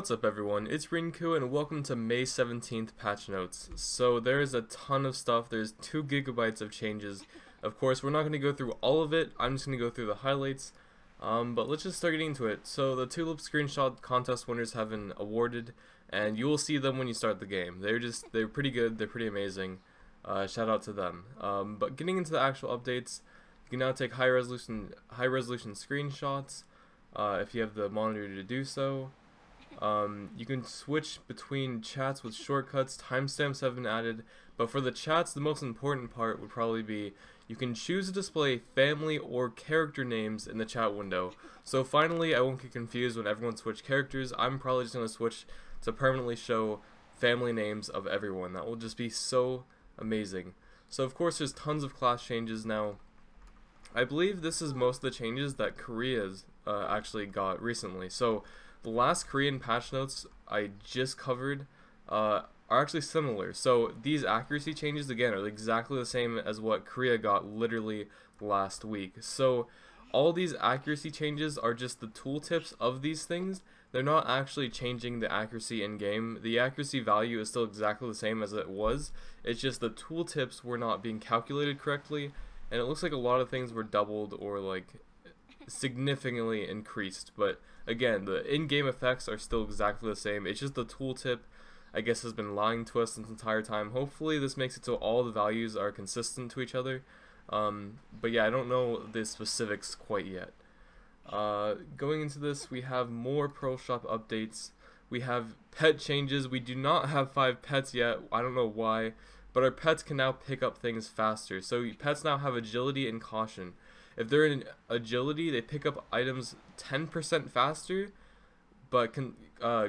What's up everyone, it's Rinku and welcome to May 17th patch notes. So there's a ton of stuff, there's 2 gigabytes of changes. Of course we're not going to go through all of it, I'm just going to go through the highlights. But let's just start getting into it. So the Tulip screenshot contest winners have been awarded and you will see them when you start the game. They're pretty good, they're pretty amazing. Shout out to them. But getting into the actual updates, you can now take high resolution screenshots if you have the monitor to do so. You can switch between chats with shortcuts, timestamps have been added, but for the chats the most important part would probably be you can choose to display family or character names in the chat window. So finally I won't get confused when everyone switch characters. I'm probably just going to switch to permanently show family names of everyone. That will just be so amazing. So of course there's tons of class changes now. I believe this is most of the changes that Korea's actually got recently. So the last Korean patch notes I just covered are actually similar. So these accuracy changes again are exactly the same as what Korea got literally last week. So all these accuracy changes are just the tooltips of these things. They're not actually changing the accuracy in game. The accuracy value is still exactly the same as it was. It's just the tooltips were not being calculated correctly, and it looks like a lot of things were doubled or like significantly increased. But again, the in-game effects are still exactly the same. It's just the tooltip, I guess, has been lying to us this entire time. Hopefully this makes it so all the values are consistent to each other. But yeah, I don't know the specifics quite yet. Going into this, we have more Pearl Shop updates. We have pet changes. We do not have 5 pets yet. I don't know why, but our pets can now pick up things faster. So pets now have agility and caution. If they're in agility, they pick up items 10% faster, but can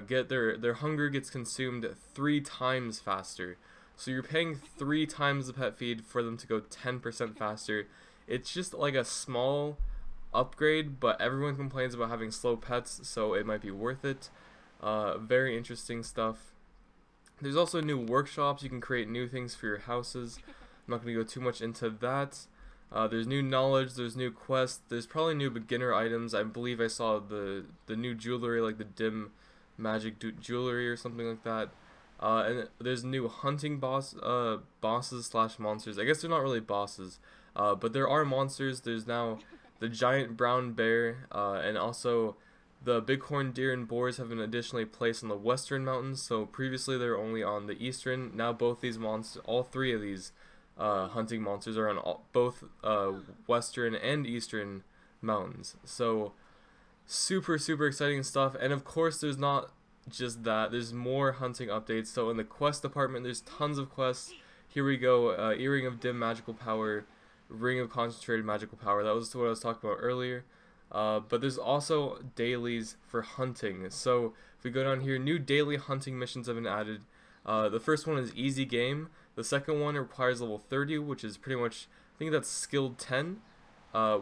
get their hunger gets consumed 3 times faster. So you're paying 3 times the pet feed for them to go 10% faster. It's just like a small upgrade, but everyone complains about having slow pets, so it might be worth it. Very interesting stuff. There's also new workshops. You can create new things for your houses. I'm not going to go too much into that. There's new knowledge, there's new quests, there's probably new beginner items. I believe I saw the new jewelry, like the dim magic jewelry or something like that. And there's new hunting bosses slash monsters. I guess they're not really bosses, but there are monsters. There's now the giant brown bear, and also the bighorn deer and boars have been additionally placed on the western mountains. So previously they were only on the eastern. Now both these monsters, all 3 of these hunting monsters are on both western and eastern mountains. So super exciting stuff. And of course there's not just that, there's more hunting updates. So in the quest department there's tons of quests. Here we go. Earring of dim magical power, ring of concentrated magical power. That was what I was talking about earlier. But there's also dailies for hunting. So if we go down here, new daily hunting missions have been added. The first one is easy game. The second one requires level 30, which is pretty much, I think that's skilled 10,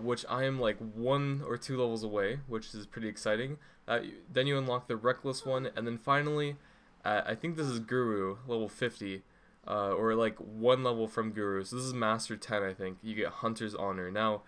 which I am like 1 or 2 levels away, which is pretty exciting. Then you unlock the reckless one, and then finally, I think this is Guru, level 50, or like 1 level from Guru. So this is Master 10, I think. You get Hunter's Honor. Now,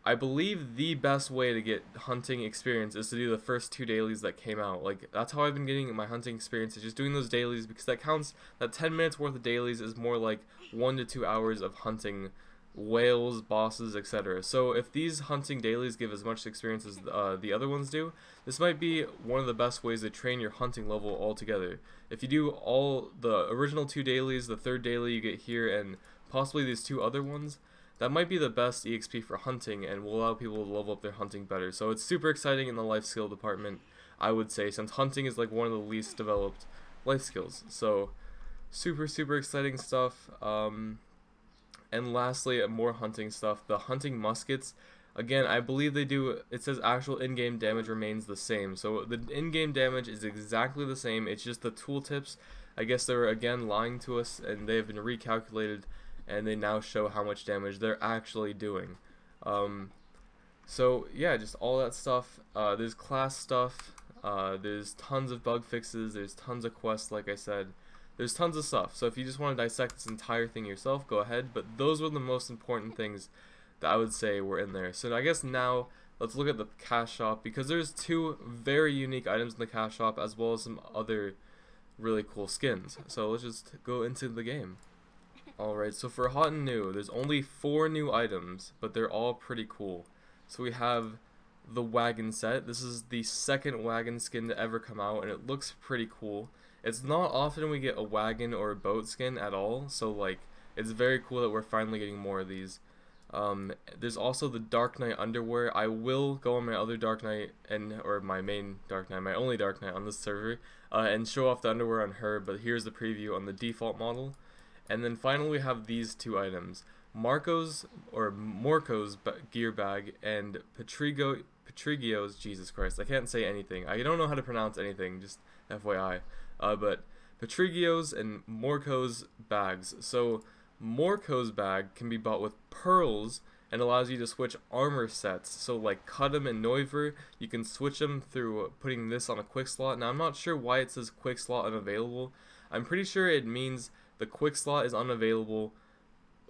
I believe the best way to get hunting experience is to do the first 2 dailies that came out. Like, that's how I've been getting my hunting experience, is just doing those dailies, because that counts. That 10 minutes worth of dailies is more like 1 to 2 hours of hunting whales, bosses, etc. So if these hunting dailies give as much experience as the other ones do, this might be one of the best ways to train your hunting level altogether. If you do all the original 2 dailies, the 3rd daily you get here, and possibly these 2 other ones, that might be the best EXP for hunting and will allow people to level up their hunting better. So it's super exciting in the life skill department, I would say, since hunting is like one of the least developed life skills. So super exciting stuff. And lastly, more hunting stuff. The hunting muskets, again, I believe they do, it says actual in-game damage remains the same. So the in-game damage is exactly the same. It's just the tooltips, I guess they were again lying to us, and they've been recalculated, and they now show how much damage they're actually doing. So yeah, just all that stuff. There's class stuff, there's tons of bug fixes, there's tons of quests, like I said. There's tons of stuff, so if you just want to dissect this entire thing yourself, go ahead, but those were the most important things that I would say were in there. So I guess now, let's look at the cash shop, because there's two very unique items in the cash shop as well as some other really cool skins. So let's just go into the game. Alright, so for hot and new, there's only 4 new items, but they're all pretty cool. So we have the wagon set. This is the second wagon skin to ever come out, and it looks pretty cool. It's not often we get a wagon or a boat skin at all, so like it's very cool that we're finally getting more of these. There's also the Dark Knight underwear. I will go on my other Dark Knight or my main Dark Knight, my only Dark Knight on this server, and show off the underwear on her. But here's the preview on the default model. And then finally we have these 2 items: Morco's gear bag and Patrigio's, Jesus Christ, I can't say anything. I don't know how to pronounce anything, just FYI. But Patrigio's and Morco's bags. So Morco's bag can be bought with pearls and allows you to switch armor sets. So like Cudham and Noiver, you can switch them through putting this on a quick slot. Now I'm not sure why it says quick slot unavailable. I'm pretty sure it means the quick slot is unavailable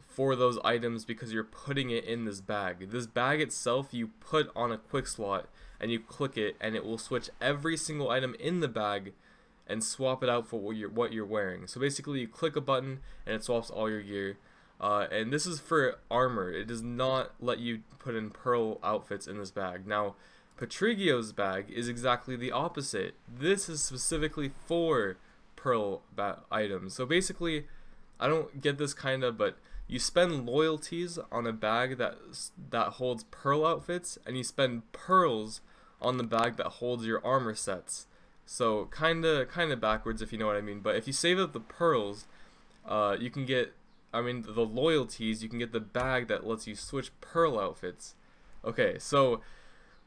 for those items because you're putting it in this bag. This bag itself you put on a quick slot and you click it and it will switch every single item in the bag and swap it out for what you're wearing. So basically you click a button and it swaps all your gear. And this is for armor. It does not let you put in pearl outfits in this bag. Now Patrigio's bag is exactly the opposite. This is specifically for pearl items. So basically, I don't get this kinda, but you spend loyalties on a bag that holds pearl outfits, and you spend pearls on the bag that holds your armor sets. So kinda backwards, if you know what I mean. But if you save up the pearls, you can get, the loyalties, you can get the bag that lets you switch pearl outfits. Okay, so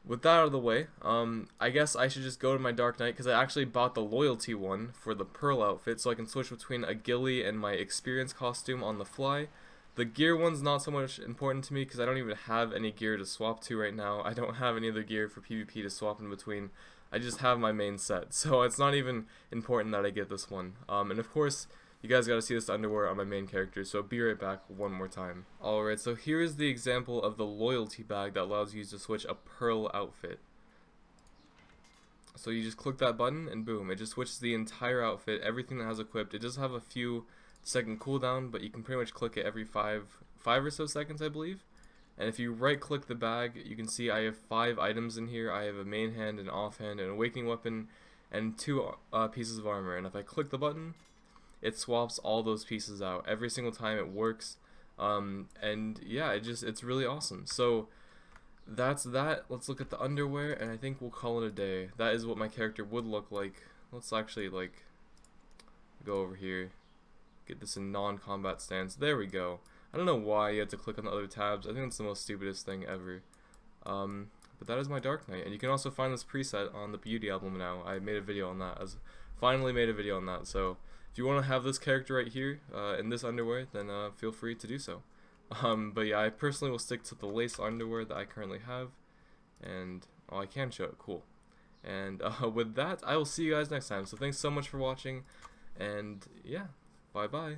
with that out of the way, I guess I should just go to my Dark Knight, because I actually bought the loyalty one for the pearl outfit, so I can switch between a ghillie and my experience costume on the fly. The gear one's not so much important to me, because I don't even have any gear to swap to right now. I don't have any other gear for PvP to swap in between. I just have my main set, so it's not even important that I get this one. And of course, you guys gotta see this underwear on my main character, so be right back one more time. Alright, so here is the example of the loyalty bag that allows you to switch a pearl outfit. So you just click that button and boom, it just switches the entire outfit, everything that has equipped. It does have a few second cooldown, but you can pretty much click it every five or so seconds, I believe. And if you right click the bag, you can see I have 5 items in here. I have a main hand, an offhand, an awakening weapon, and 2 pieces of armor. And if I click the button, it swaps all those pieces out every single time. It works, and yeah, it's really awesome. So that's that. Let's look at the underwear, and I think we'll call it a day. That is what my character would look like. Let's actually like go over here, get this in non-combat stance. There we go. I don't know why you have to click on the other tabs. I think it's the most stupidest thing ever. But that is my Dark Knight, and you can also find this preset on the Beauty album now. I made a video on that. Finally made a video on that. So if you want to have this character right here in this underwear, then feel free to do so. But yeah, I personally will stick to the lace underwear that I currently have, and oh, I can show it. Cool. And with that, I will see you guys next time. So thanks so much for watching, and yeah, bye bye.